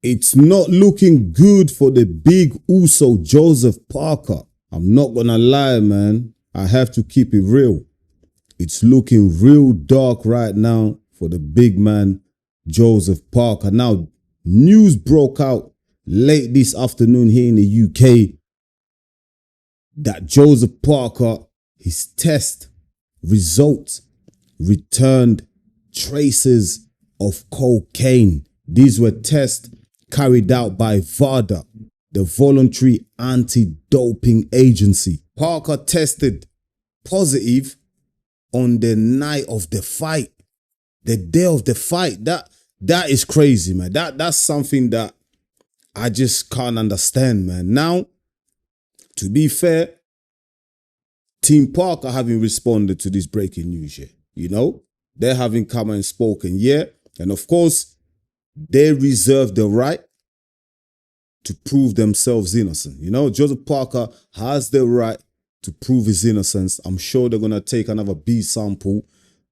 It's not looking good for the big Uso Joseph Parker. I'm not gonna lie, man. I have to keep it real. It's looking real dark right now for the big man, Joseph Parker. Now, news broke out late this afternoon here in the UK that Joseph Parker, his test results returned traces of cocaine. These were tests carried out by VADA, the Voluntary Anti-Doping Agency. Parker tested positive on the night of the fight, the day of the fight. That is crazy, man. That's something that I just can't understand, man. Now, to be fair, Team Parker having responded to this breaking news here, you know, they haven't come and spoken yet. And of course, they reserve the right to prove themselves innocent. You know, Joseph Parker has the right to prove his innocence. I'm sure they're going to take another B sample.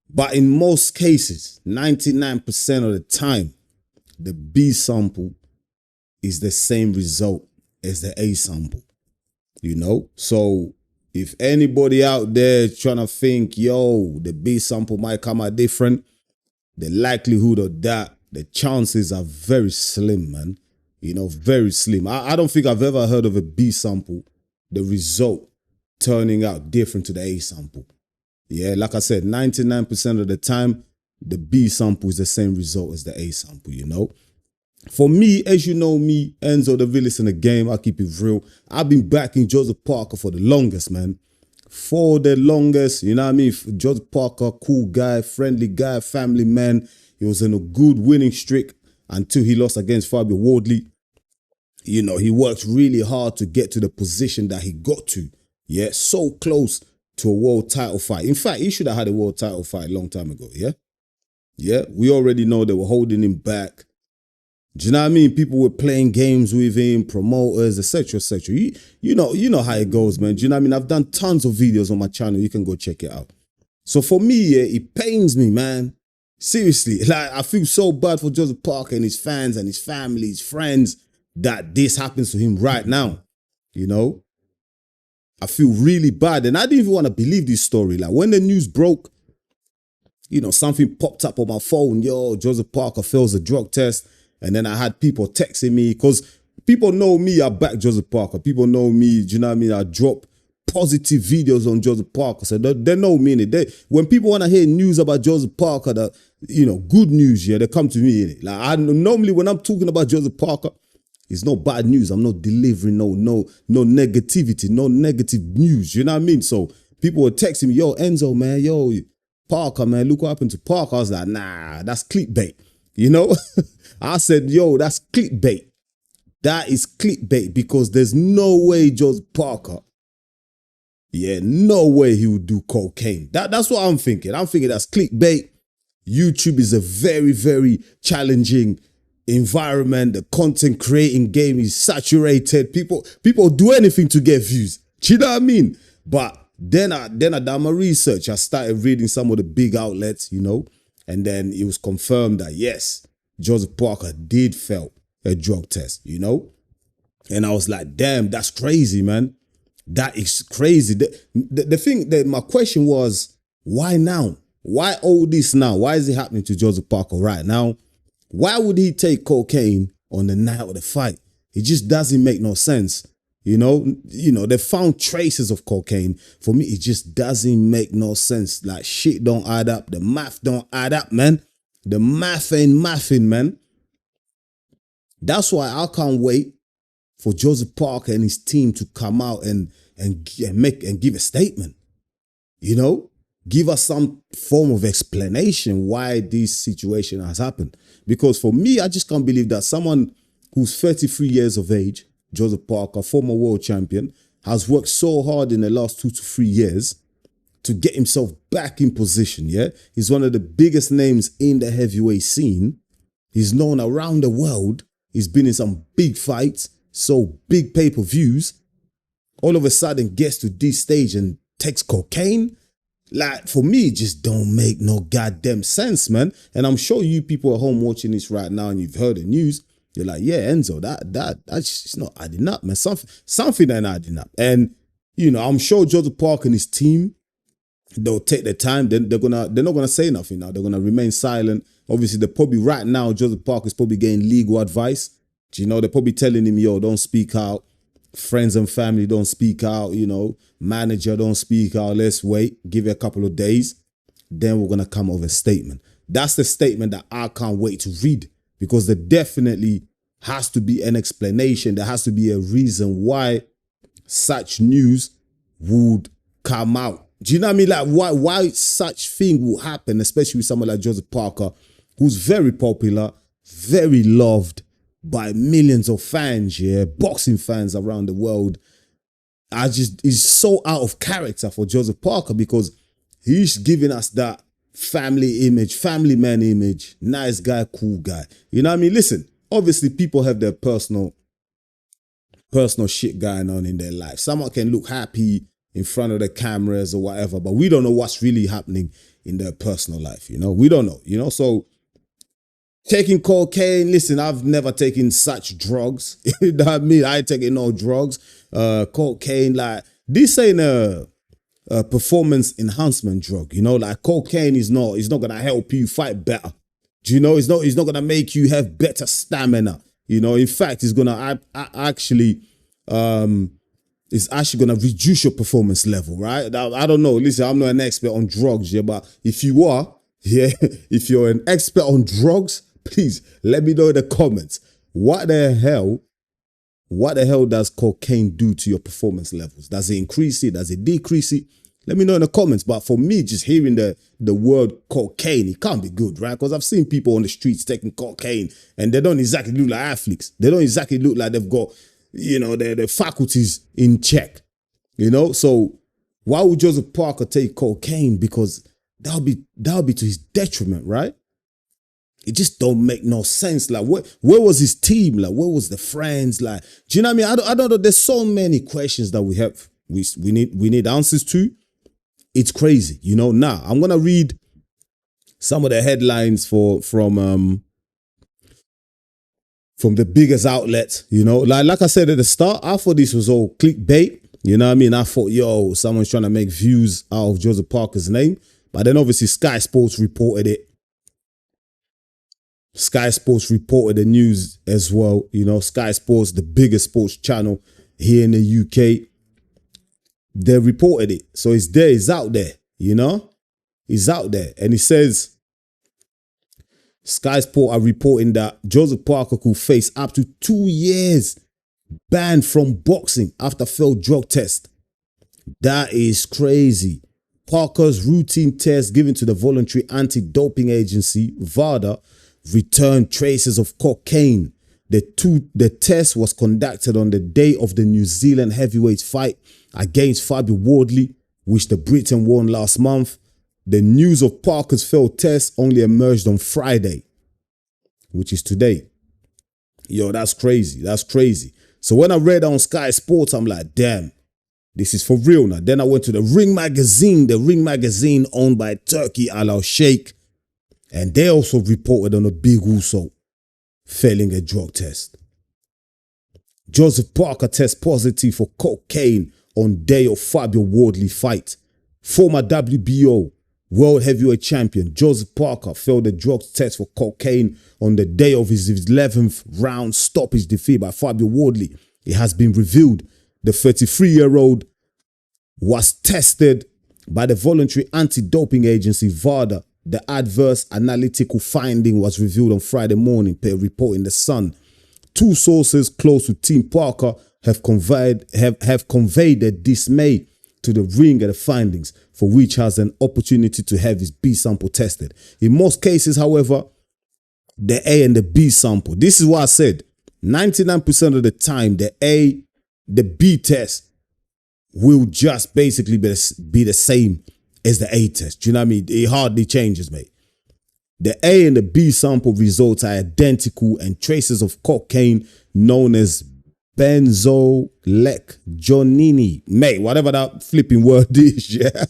But in most cases, 99% of the time, the B sample is the same result as the A sample. You know, so if anybody out there trying to think, yo, the B sample might come out different, the likelihood of that, the chances are very slim, man. You know, very slim. I don't think I've ever heard of a B sample, the result turning out different to the A sample. Yeah, like I said, 99% of the time, the B sample is the same result as the A sample, you know. For me, as you know me, Enzo, the realest in the game, I keep it real. I've been backing Joseph Parker for the longest, man. For the longest, you know what I mean? Joseph Parker, cool guy, friendly guy, family man. He was in a good winning streak until he lost against Fabio Wardley. You know, he worked really hard to get to the position that he got to. Yeah, so close to a world title fight. In fact, he should have had a world title fight a long time ago, yeah? Yeah, we already know they were holding him back. Do you know what I mean? People were playing games with him, promoters, etc., etc. You know how it goes, man. Do you know what I mean? I've done tons of videos on my channel. You can go check it out. So for me, yeah, it pains me, man. Seriously, like I feel so bad for Joseph Parker and his fans and his family, his friends, that this happens to him right now. You know, I feel really bad, and I didn't even want to believe this story. Like when the news broke, you know, something popped up on my phone. Yo, Joseph Parker fails a drug test. And then I had people texting me because people know me, I back Joseph Parker. People know me, do you know what I mean? I drop positive videos on Joseph Parker. So they know me in it. When people want to hear news about Joseph Parker, that, you know, good news, yeah, they come to me in it. Like normally when I'm talking about Joseph Parker, it's no bad news. I'm not delivering no negativity, no negative news. You know what I mean? So people were texting me, yo, Enzo, man, yo, Parker, man, look what happened to Parker. I was like, nah, that's clickbait. You know, I said, yo, that's clickbait. That is clickbait because there's no way Joseph Parker, yeah, no way he would do cocaine. That's what I'm thinking. I'm thinking that's clickbait. YouTube is a very, very challenging environment. The content creating game is saturated. People do anything to get views. Do you know what I mean? But then I done my research. I started reading some of the big outlets, you know. And then it was confirmed that, yes, Joseph Parker did fail a drug test, you know? And I was like, damn, that's crazy, man. That is crazy. The thing that my question was, why now? Why all this now? Why is it happening to Joseph Parker right now? Why would he take cocaine on the night of the fight? It just doesn't make no sense. You know, they found traces of cocaine. For me, it just doesn't make no sense. Like, shit don't add up. The math don't add up, man. The math ain't mathing, man. That's why I can't wait for Joseph Parker and his team to come out and give a statement. You know, give us some form of explanation why this situation has happened. Because for me, I just can't believe that someone who's 33 years of age, Joseph Parker, former world champion, has worked so hard in the last 2 to 3 years to get himself back in position, yeah? He's one of the biggest names in the heavyweight scene. He's known around the world. He's been in some big fights, so big pay-per-views. All of a sudden gets to this stage and takes cocaine. Like, for me, it just don't make no goddamn sense, man. And I'm sure you people at home watching this right now and you've heard the news, You're like, yeah, Enzo, that's just not adding up, man. Something ain't adding up. And, you know, I'm sure Joseph Parker and his team, they'll take their time. They're not gonna say nothing now. They're gonna remain silent. Obviously, they're probably right now, Joseph Parker's probably getting legal advice. You know, they're probably telling him, yo, don't speak out. Friends and family don't speak out, you know. Manager don't speak out. Let's wait. Give it a couple of days. Then we're gonna come up with a statement. That's the statement that I can't wait to read, because there definitely has to be an explanation. There has to be a reason why such news would come out. Do you know what I mean? Like why such thing will happen, especially with someone like Joseph Parker, who's very popular, very loved by millions of fans, yeah, boxing fans around the world. He's so out of character for Joseph Parker, because he's giving us that family image, family man image, nice guy, cool guy. You know what I mean? Listen, obviously people have their personal shit going on in their life. Someone can look happy in front of the cameras or whatever, but we don't know what's really happening in their personal life, you know? We don't know, you know? So taking cocaine, listen, I've never taken such drugs. You know what I mean? I ain't taking no drugs. Cocaine, like, this ain't a performance enhancement drug, you know? Like, cocaine is not gonna help you fight better. Do you know? It's not gonna make you have better stamina. You know, in fact, it's gonna it's actually gonna reduce your performance level, right? I don't know. Listen, I'm not an expert on drugs, yeah, but if you are, yeah, if you're an expert on drugs, please let me know in the comments. What the hell does cocaine do to your performance levels? Does it increase it? Does it decrease it? Let me know in the comments. But for me, just hearing the word cocaine, it can't be good, right? Because I've seen people on the streets taking cocaine and they don't exactly look like athletes. They don't exactly look like they've got, you know, their faculties in check, you know? So why would Joseph Parker take cocaine? Because that'll be to his detriment, right? It just don't make no sense. Like, where was his team? Like, where was the friends? Like, do you know what I mean? I don't know. There's so many questions that we have. We need answers to. It's crazy, you know. Now I'm gonna read some of the headlines from the biggest outlets. You know, like I said at the start, I thought this was all clickbait. You know what I mean? I thought, yo, someone's trying to make views out of Joseph Parker's name. But then obviously Sky Sports reported it. Sky Sports reported the news as well. You know, Sky Sports, the biggest sports channel here in the UK. They reported it. So it's there, it's out there, you know? It's out there. And it says, Sky Sport are reporting that Joseph Parker could face up to 2 years banned from boxing after failed drug test. That is crazy. Parker's routine test given to the Voluntary Anti-Doping Agency, VADA, returned traces of cocaine. The test was conducted on the day of the New Zealand heavyweight fight against Fabio Wardley, which the Briton won last month. The news of Parker's failed test only emerged on Friday, which is today. Yo, that's crazy. That's crazy. So when I read on Sky Sports, I'm like, damn, this is for real now. Then I went to the Ring magazine owned by Turkey Al Sheikh, and they also reported on a big Uso failing a drug test. Joseph Parker tests positive for cocaine on day of Fabio Wardley fight. Former WBO World Heavyweight Champion Joseph Parker failed a drug test for cocaine on the day of his 11th round stoppage defeat by Fabio Wardley. It has been revealed the 33-year-old was tested by the Voluntary Anti-Doping Agency, VADA. The adverse analytical finding was revealed on Friday morning, per report in The Sun. Two sources close to Team Parker have conveyed their dismay to the ring at the findings, for which has an opportunity to have his B sample tested. In most cases, however, the A and the B sample, this is what I said, 99% of the time, the B test will just basically be the same as the A test. Do you know what I mean? It hardly changes, mate. The A and the B sample results are identical, and traces of cocaine known as benzolecgonine, mate, whatever that flipping word is, yeah,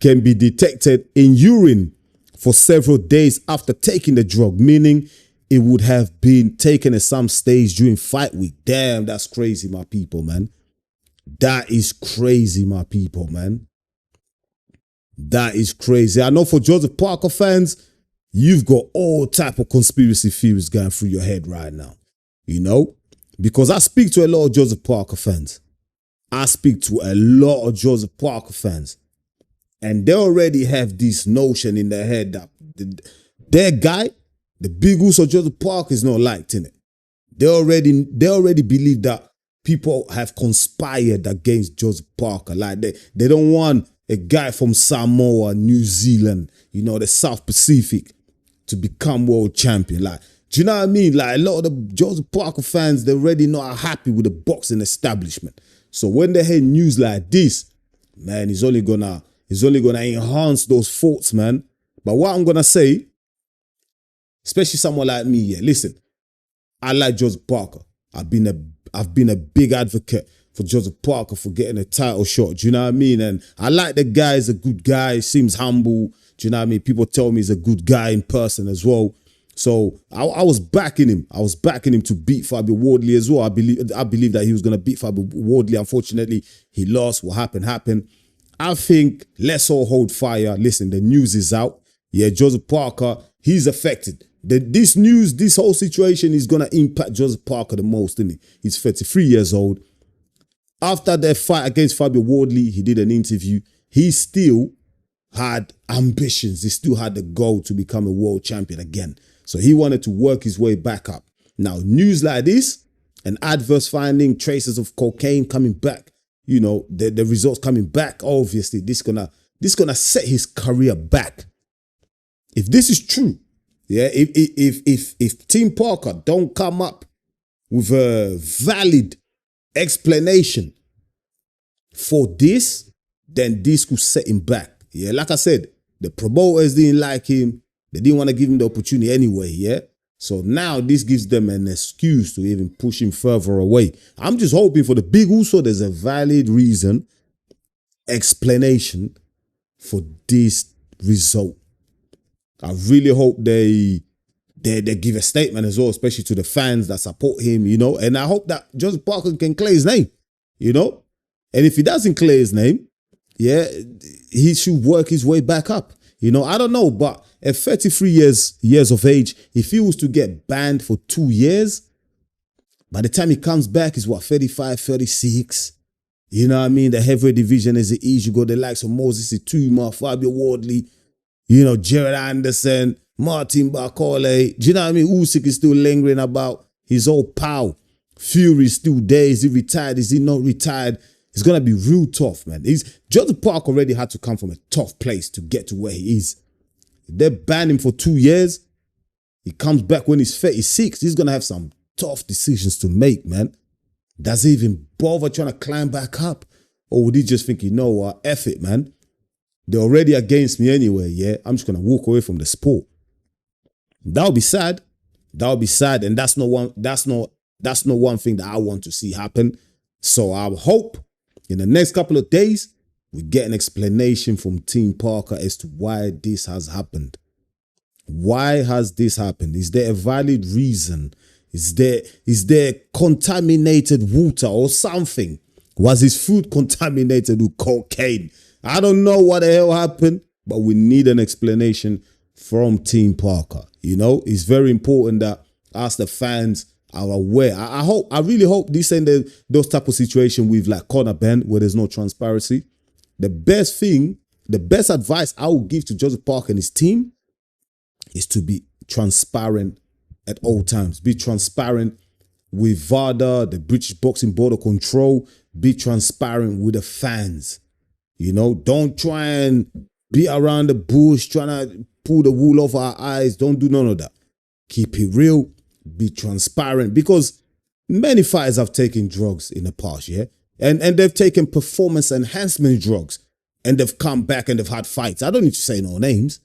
can be detected in urine for several days after taking the drug, meaning it would have been taken at some stage during fight week. Damn, that's crazy, my people, man. That is crazy, my people, man. That is crazy. I know for Joseph Parker fans, you've got all type of conspiracy theories going through your head right now, you know, because I speak to a lot of Joseph Parker fans. I speak to a lot of Joseph Parker fans, and they already have this notion in their head that their guy, the big Uso Joseph Parker, is not liked in it. They already believe that people have conspired against Joseph Parker. Like they don't want a guy from Samoa, New Zealand, you know, the South Pacific, to become world champion. Like, do you know what I mean? Like, a lot of the Joseph Parker fans, they already not happy with the boxing establishment. So when they hear news like this, man, it's only gonna enhance those thoughts, man. But what I'm gonna say, especially someone like me, yeah, listen, I like Joseph Parker. I've been a big advocate for Joseph Parker for getting a title shot. Do you know what I mean? And I like the guy. He's a good guy. Seems humble. Do you know what I mean? People tell me he's a good guy in person as well. So I was backing him. I was backing him to beat Fabio Wardley as well. I believe that he was going to beat Fabio Wardley. Unfortunately, he lost. What happened. I think let's all hold fire. Listen, the news is out. Yeah, Joseph Parker, he's affected. This whole situation is going to impact Joseph Parker the most, isn't it? He's 33 years old. After their fight against Fabio Wardley, he did an interview. He still had ambitions. He still had the goal to become a world champion again. So he wanted to work his way back up. Now, news like this, an adverse finding, traces of cocaine coming back, you know, the results coming back, obviously, this gonna set his career back. If this is true, yeah, if Team Parker don't come up with a valid explanation for this, then this could set him back. Yeah, like I said, the promoters didn't like him. They didn't want to give him the opportunity anyway, yeah? So now this gives them an excuse to even push him further away. I'm just hoping for the big Uso, there's a valid reason, explanation for this result. I really hope they give a statement as well, especially to the fans that support him, you know? And I hope that Joseph Parker can clear his name, you know? And if he doesn't clear his name, yeah, he should work his way back up. You know, I don't know, but at 33 years of age, if he was to get banned for 2 years, by the time he comes back, he's what, 35, 36? You know what I mean? The heavyweight division is the easy. You got the likes of Moses Ituma, Fabio Wardley, you know, Jared Anderson, Martin Bakole. Do you know what I mean? Usyk is still lingering about his old pal. Fury is still there. Is he retired? Is he not retired? It's going to be real tough, man. Joseph Parker already had to come from a tough place to get to where he is. If they ban him for 2 years, he comes back when he's 36, he's going to have some tough decisions to make, man. Does he even bother trying to climb back up? Or would he just think, you know what, F it, man. They're already against me anyway, yeah? I'm just going to walk away from the sport. That would be sad. That would be sad. And that's not one thing that I want to see happen. So I hope in the next couple of days, we get an explanation from Team Parker as to why this has happened. Why has this happened? Is there a valid reason? Is there contaminated water or something? Was his food contaminated with cocaine? I don't know what the hell happened, but we need an explanation from Team Parker. You know, it's very important that us, the fans, are aware. I really hope this ain't those type of situation with like Conor Ben where there's no transparency. The best advice I would give to Joseph Parker and his team is to be transparent at all times. Be transparent with VADA, the British Boxing Board of Control. Be transparent with the fans. You know, don't try and be around the bush, trying to pull the wool off our eyes. Don't do none of that. Keep it real. Be transparent, because many fighters have taken drugs in the past, yeah? And they've taken performance enhancement drugs and they've come back and they've had fights. I don't need to say no names.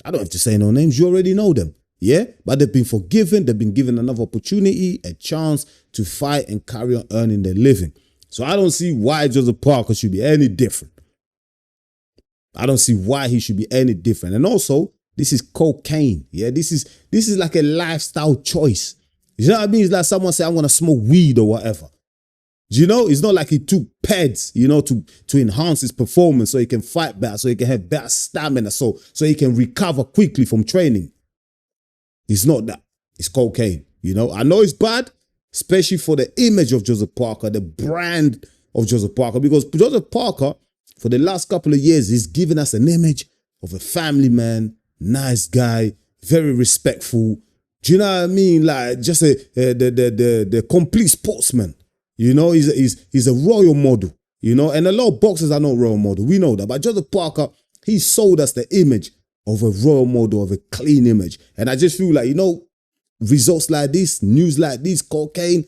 I don't have to say no names. You already know them, yeah? But they've been forgiven. They've been given another opportunity, a chance to fight and carry on earning their living. So I don't see why Joseph Parker should be any different. I don't see why he should be any different. And also, This is cocaine. Yeah, this is like a lifestyle choice. You know what I mean? It's like someone say, I'm gonna smoke weed or whatever. You know, it's not like he took peds, you know, to enhance his performance so he can fight better, so he can have better stamina, so he can recover quickly from training. It's not that. It's cocaine. You know, I know it's bad, especially for the image of Joseph Parker, the brand of Joseph Parker, because Joseph Parker, for the last couple of years, he's given us an image of a family man, nice guy, very respectful. Do you know what I mean? Like just the complete sportsman. You know, he's a royal model. You know, and a lot of boxers are not royal model. We know that. But Joseph Parker, he sold us the image of a royal model, of a clean image. And I just feel like, you know, results like this, news like this, cocaine,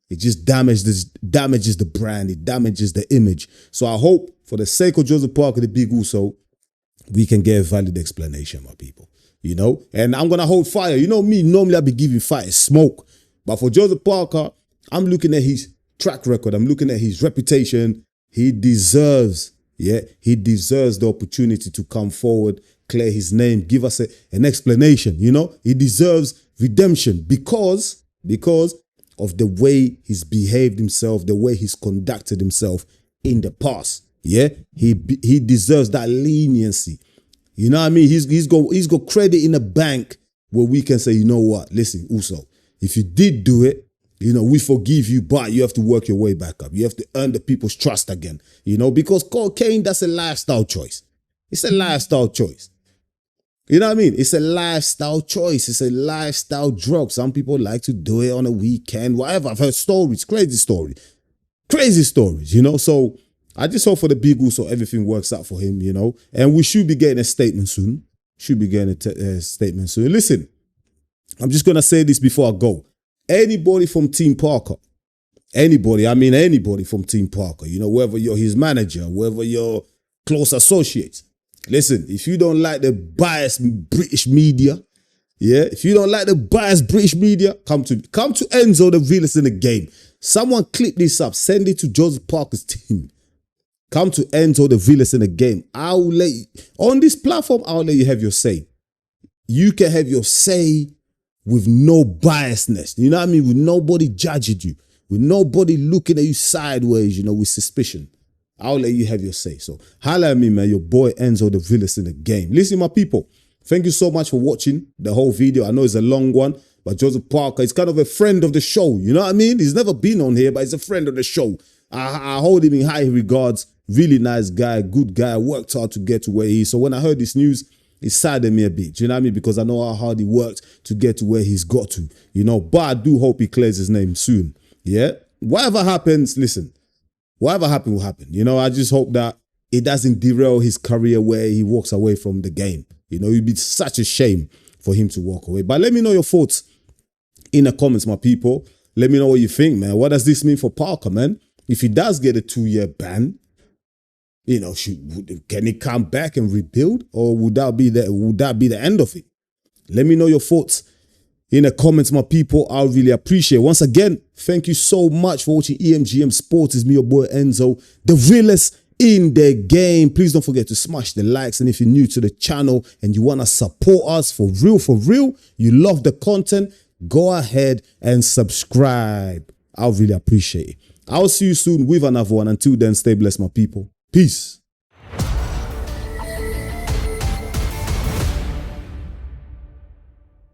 it just damages the brand. It damages the image. So I hope, for the sake of Joseph Parker, the big Uso, we can get a valid explanation, my people. You know, and I'm going to hold fire. You know me, normally I be giving fighters smoke. But for Joseph Parker, I'm looking at his track record. I'm looking at his reputation. He deserves, he deserves the opportunity to come forward, clear his name, give us an explanation. You know, he deserves redemption because of the way he's behaved himself, the way he's conducted himself in the past. Yeah, he deserves that leniency. You know what I mean? He's got credit in the bank where we can say, you know what? Listen, Uso, if you did do it, you know, we forgive you, but you have to work your way back up. You have to earn the people's trust again. You know, because cocaine, that's a lifestyle choice. It's a lifestyle choice. You know what I mean? It's a lifestyle choice. It's a lifestyle drug. Some people like to do it on a weekend, whatever. I've heard stories, crazy stories, you know? So I just hope for the big Uso everything works out for him, you know? And we should be getting a statement soon. Listen, I'm just going to say this before I go. Anybody from Team Parker, anybody from Team Parker, you know, whether you're his manager, whether you're close associates, listen, if you don't like the biased British media, if you don't like the biased British media, come to Enzo, the realest in the game. Someone clip this up, send it to Joseph Parker's team. Come to Enzo, the realest in the game. On this platform, I'll let you have your say. You can have your say with no biasness. You know what I mean? With nobody judging you. With nobody looking at you sideways, you know, with suspicion. I'll let you have your say. So holla at me, man. Your boy Enzo, the realest in the game. Listen, my people, thank you so much for watching the whole video. I know it's a long one, but Joseph Parker is kind of a friend of the show. You know what I mean? He's never been on here, but he's a friend of the show. I hold him in high regards. Really nice guy, good guy, worked hard to get to where he is. So when I heard this news, it saddened me a bit. You know what I mean? Because I know how hard he worked to get to where he's got to. You know, but I do hope he clears his name soon. Yeah? Whatever happens, listen. Whatever happens will happen. You know, I just hope that it doesn't derail his career where he walks away from the game. You know, it'd be such a shame for him to walk away. But let me know your thoughts in the comments, my people. Let me know what you think, man. What does this mean for Parker, man? If he does get a 2-year ban, you know, can he come back and rebuild, or would that be the end of it? Let me know your thoughts in the comments, my people. I'll really appreciate it. Once again, thank you so much for watching EMGM Sports. It's me, your boy Enzo, the realest in the game. Please don't forget to smash the likes. And if you're new to the channel and you want to support us for real, you love the content, go ahead and subscribe. I'll really appreciate it. I'll see you soon with another one. Until then, stay blessed, my people. Peace.